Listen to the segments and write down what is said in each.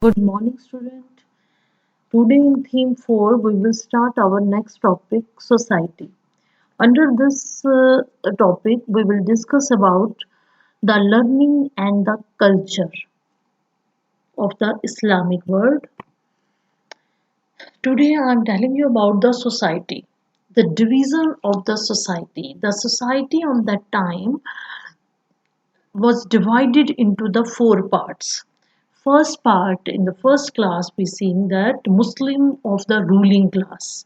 Good morning, student. Today in theme 4, we will start our next topic, society. Under this topic, we will discuss about the learning and the culture of the Islamic world. Today, I am telling you about the society, the division of the society. The society on that time was divided into the four parts. First part, in the first class, we seen that Muslim of the ruling class.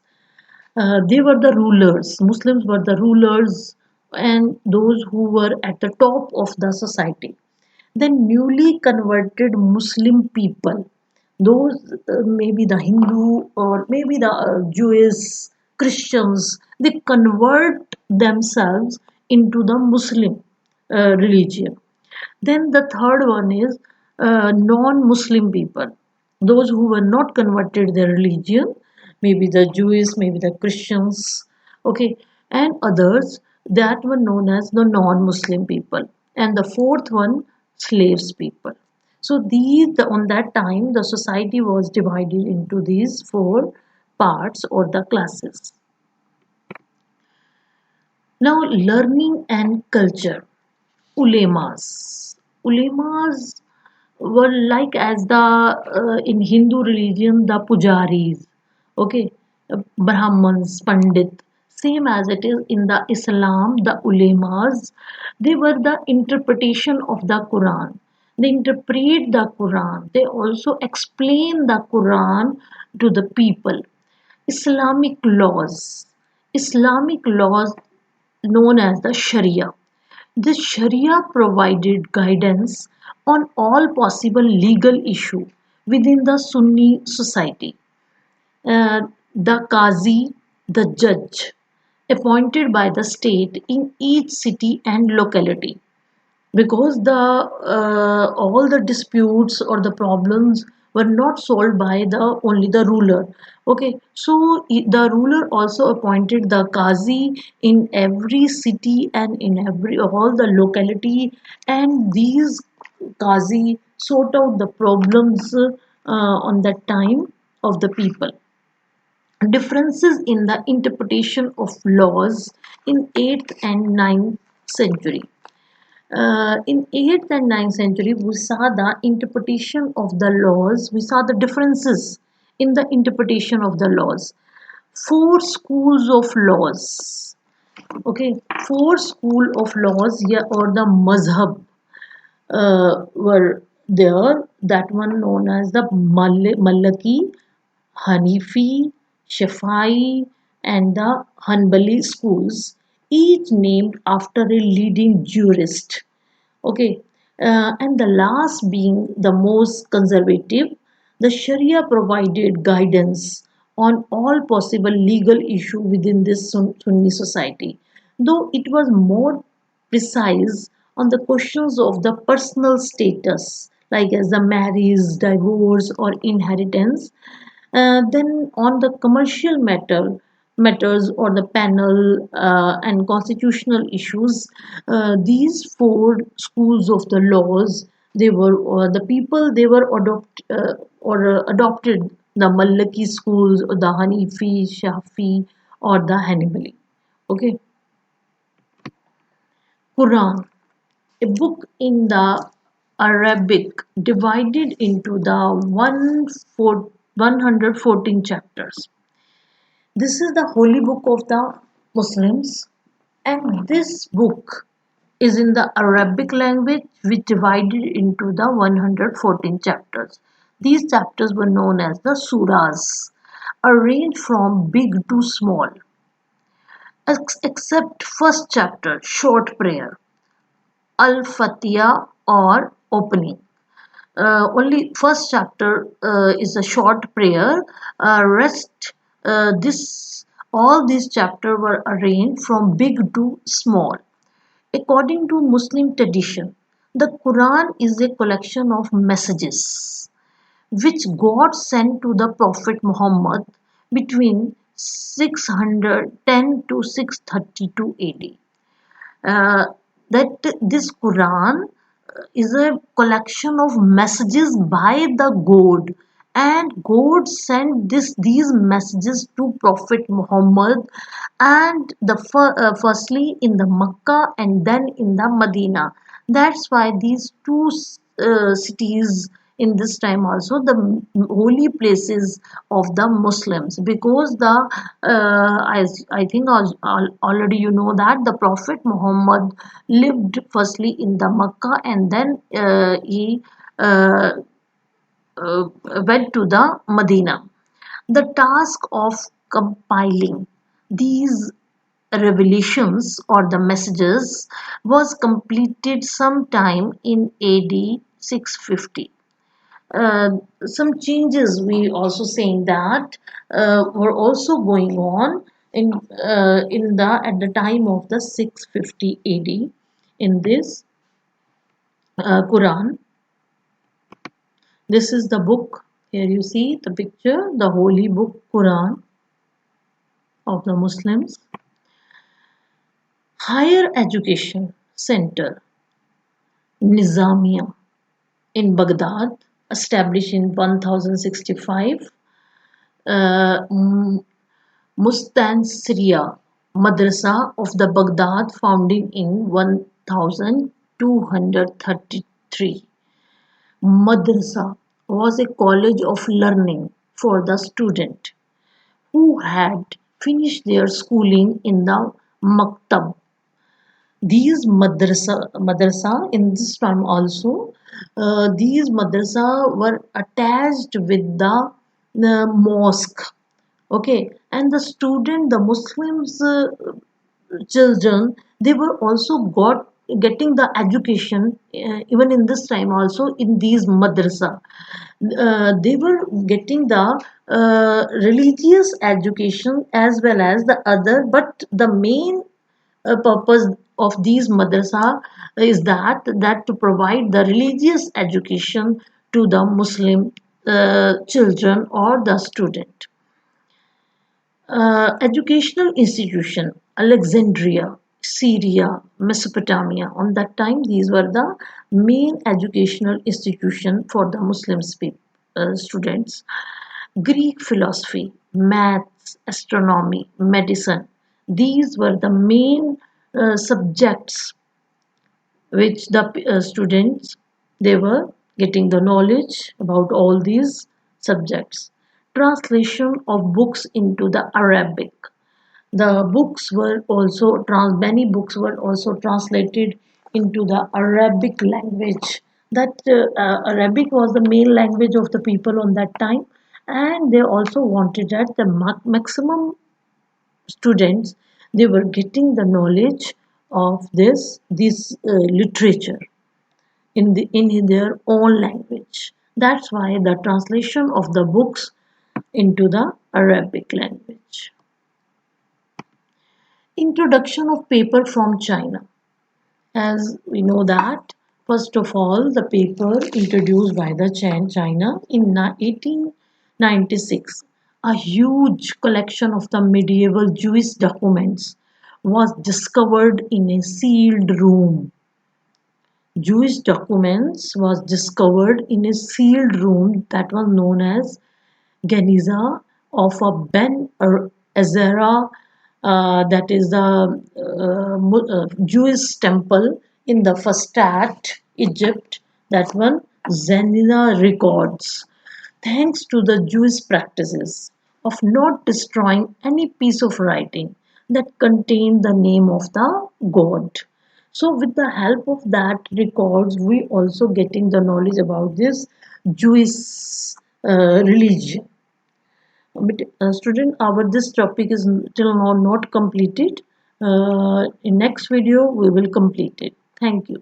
They were the rulers. Muslims were the rulers and those who were at the top of the society. Then newly converted Muslim people, those maybe the Hindu or maybe the Jewish Christians, they convert themselves into the Muslim religion. Then the third one is non-Muslim people, those who were not converted their religion, maybe the Jews, maybe the Christians, okay, and others that were known as the non-Muslim people. And the fourth one, slaves people. So on that time the society was divided into these four parts or the classes. Now learning and culture. Ulemas. Ulemas were like as the in Hindu religion the pujaris, okay, Brahmins, Pandit, same as it is in the Islam, the ulemas, they were the interpretation of the Quran. They interpret the Quran. They also explain the Quran to the people. Islamic laws. Islamic laws known as the Sharia. The Sharia provided guidance on all possible legal issue within the Sunni society. The Qazi, the judge, appointed by the state in each city and locality, because the all the disputes or the problems were not solved by the only the ruler. Okay, so the ruler also appointed the qazi in every city and in every all the locality, and these qazi sort out the problems on that time of the people. Differences in the interpretation of laws in 8th and 9th century. In 8th and 9th century, we saw the interpretation of the laws. We saw the differences in the interpretation of the laws. Four schools of laws. Okay, four school of laws, yeah, or the mazhab were there. That one known as the Malaki, Hanifi, Shafi'i, and the Hanbali schools, each named after a leading jurist. Okay, and the last being the most conservative, the Sharia provided guidance on all possible legal issue within this Sunni society, though it was more precise on the questions of the personal status, like as the marriage, divorce, or inheritance. Then on the commercial matters or the panel and constitutional issues, these four schools of the laws, they were the people they were adopted the Maliki schools or the Hanifi, Shafi, or the Hanbali. Okay, Quran, a book in the Arabic divided into the 114 chapters. This is the holy book of the Muslims, and this book is in the Arabic language, which divided into the 114 chapters. These chapters were known as the surahs, arranged from big to small, except first chapter, short prayer, Al-Fatiha or opening. Only first chapter is a short prayer. Rest this all these chapters were arranged from big to small. According to Muslim tradition, the Quran is a collection of messages which God sent to the Prophet Muhammad between 610 to 632 AD. Uh, that this Quran is a collection of messages by the god, and god sent these messages to prophet muhammad, and firstly in the Makkah and then in the Medina. That's why these two cities in this time also the holy places of the Muslims, because the I think already you know that the Prophet Muhammad lived firstly in the Makkah, and then he uh, went to the Medina. The task of compiling these revelations or the messages was completed sometime in AD 650. Uh, some changes we also saying that were also going on in the at the time of the 650 AD in this Quran. This is the book. Here you see the picture, the holy book Quran of the Muslims. Higher Education Center Nizamiya in Baghdad, established in 1065. Uh, Mustansiriya Madrasa of the Baghdad, founded in 1233. Madrasa was a college of learning for the student who had finished their schooling in the maktab. These madrasa in this time also, these madrasa were attached with the mosque. Okay, and the student, the Muslims children, they were also getting the education even in this time also in these madrasa. They were getting the religious education as well as the other, but the main purpose of these madrasa is that to provide the religious education to the Muslim children or the student. Educational institution Alexandria, Syria, Mesopotamia. On that time, these were the main educational institution for the Muslim students. Greek philosophy, maths, astronomy, medicine. These were the main subjects which the students they were getting the knowledge about all these subjects. Translation of books into the Arabic. The books were also many books were also translated into the Arabic language. That Arabic was the main language of the people on that time, and they also wanted that the maximum students they were getting the knowledge of this literature in their own language. That's why the translation of the books into the Arabic language. Introduction of paper from China. As we know that, first of all, the paper introduced by the China in 1896. A huge collection of the medieval Jewish documents was discovered in a sealed room. Jewish documents was discovered in a sealed room that was known as Geniza of a Ben Ezra, that is the Jewish temple in the Fustat, Egypt. That one Zenina records. Thanks to the Jewish practices of not destroying any piece of writing that contained the name of the god. So, with the help of that records, we also getting the knowledge about this Jewish religion. But student, our this topic is till now not completed. In next video, we will complete it. Thank you.